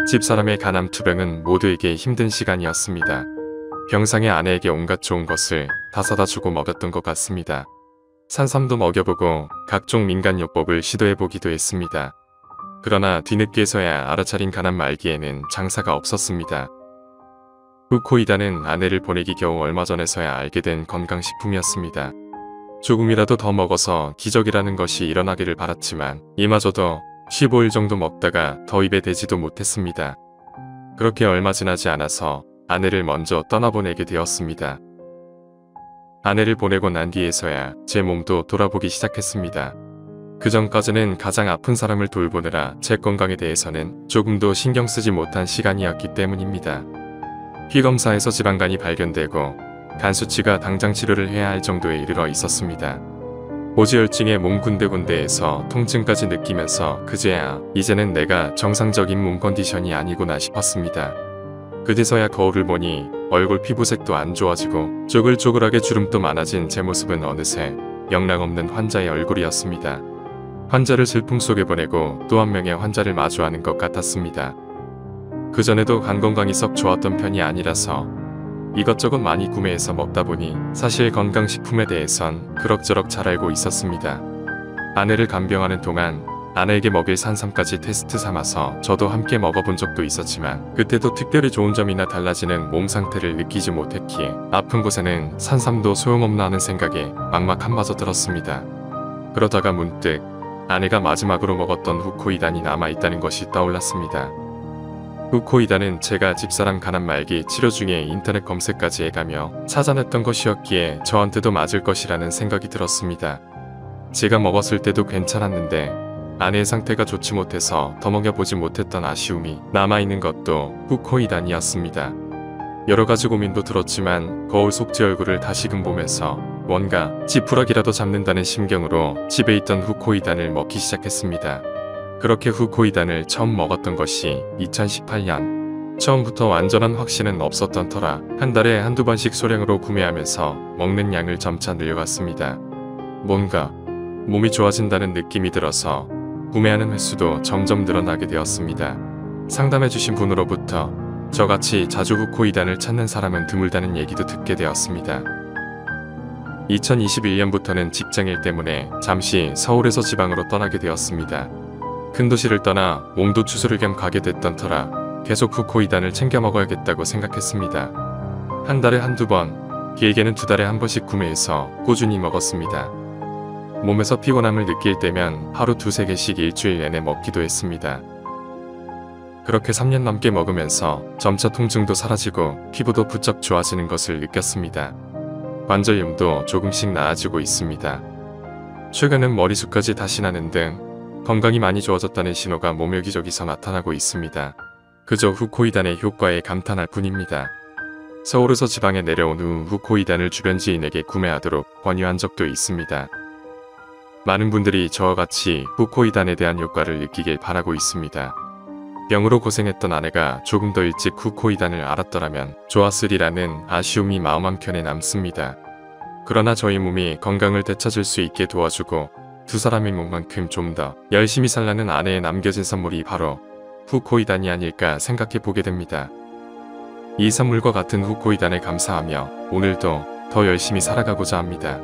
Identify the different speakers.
Speaker 1: 집사람의 간암 투병은 모두에게 힘든 시간이었습니다. 병상에 아내에게 온갖 좋은 것을 다 사다 주고 먹였던 것 같습니다. 산삼도 먹여보고 각종 민간요법을 시도해보기도 했습니다. 그러나 뒤늦게서야 알아차린 간암 말기에는 장사가 없었습니다. 후코이단은 아내를 보내기 겨우 얼마 전에서야 알게 된 건강식품이었습니다. 조금이라도 더 먹어서 기적이라는 것이 일어나기를 바랐지만 이마저도 15일 정도 먹다가 더 입에 대지도 못했습니다. 그렇게 얼마 지나지 않아서 아내를 먼저 떠나보내게 되었습니다. 아내를 보내고 난 뒤에서야 제 몸도 돌아보기 시작했습니다. 그 전까지는 가장 아픈 사람을 돌보느라 제 건강에 대해서는 조금도 신경 쓰지 못한 시간이었기 때문입니다. 피검사에서 지방간이 발견되고 간 수치가 당장 치료를 해야 할 정도에 이르러 있었습니다. 고지혈증에 몸 군데군데에서 통증까지 느끼면서 그제야 이제는 내가 정상적인 몸 컨디션이 아니구나 싶었습니다. 그제서야 거울을 보니 얼굴 피부색도 안 좋아지고 쪼글쪼글하게 주름도 많아진 제 모습은 어느새 영락없는 환자의 얼굴이었습니다. 환자를 슬픔 속에 보내고 또 한 명의 환자를 마주하는 것 같았습니다. 그전에도 간 건강이 썩 좋았던 편이 아니라서 이것저것 많이 구매해서 먹다 보니 사실 건강식품에 대해선 그럭저럭 잘 알고 있었습니다. 아내를 간병하는 동안 아내에게 먹일 산삼까지 테스트 삼아서 저도 함께 먹어본 적도 있었지만 그때도 특별히 좋은 점이나 달라지는 몸 상태를 느끼지 못했기에 아픈 곳에는 산삼도 소용없나 하는 생각에 막막 한마저 들었습니다. 그러다가 문득 아내가 마지막으로 먹었던 후코이단이 남아있다는 것이 떠올랐습니다. 후코이단은 제가 집사람 간암 말기 치료 중에 인터넷 검색까지 해가며 찾아냈던 것이었기에 저한테도 맞을 것이라는 생각이 들었습니다. 제가 먹었을 때도 괜찮았는데 아내의 상태가 좋지 못해서 더 먹여보지 못했던 아쉬움이 남아있는 것도 후코이단이었습니다. 여러가지 고민도 들었지만 거울 속 제 얼굴을 다시금 보면서 뭔가 지푸라기라도 잡는다는 심경으로 집에 있던 후코이단을 먹기 시작했습니다. 그렇게 후코이단을 처음 먹었던 것이 2018년. 처음부터 완전한 확신은 없었던 터라 한 달에 한두 번씩 소량으로 구매하면서 먹는 양을 점차 늘려갔습니다. 뭔가 몸이 좋아진다는 느낌이 들어서 구매하는 횟수도 점점 늘어나게 되었습니다. 상담해주신 분으로부터 저같이 자주 후코이단을 찾는 사람은 드물다는 얘기도 듣게 되었습니다. 2021년부터는 직장일 때문에 잠시 서울에서 지방으로 떠나게 되었습니다. 큰 도시를 떠나 몸도 추스를 겸 가게 됐던 터라 계속 후코이단을 챙겨 먹어야겠다고 생각했습니다. 한 달에 한두 번, 길게는 두 달에 한 번씩 구매해서 꾸준히 먹었습니다. 몸에서 피곤함을 느낄 때면 하루 두세 개씩 일주일 내내 먹기도 했습니다. 그렇게 3년 넘게 먹으면서 점차 통증도 사라지고 피부도 부쩍 좋아지는 것을 느꼈습니다. 관절염도 조금씩 나아지고 있습니다. 최근엔 머리숱까지 다시 나는 등 건강이 많이 좋아졌다는 신호가 몸 여기저기서 나타나고 있습니다. 그저 후코이단의 효과에 감탄할 뿐입니다. 서울에서 지방에 내려온 후 후코이단을 주변 지인에게 구매하도록 권유한 적도 있습니다. 많은 분들이 저와 같이 후코이단에 대한 효과를 느끼길 바라고 있습니다. 병으로 고생했던 아내가 조금 더 일찍 후코이단을 알았더라면 좋았으리라는 아쉬움이 마음 한켠에 남습니다. 그러나 저희 몸이 건강을 되찾을 수 있게 도와주고 두 사람의 몸만큼 좀 더 열심히 살라는 아내에 남겨진 선물이 바로 후코이단이 아닐까 생각해 보게 됩니다. 이 선물과 같은 후코이단에 감사하며 오늘도 더 열심히 살아가고자 합니다.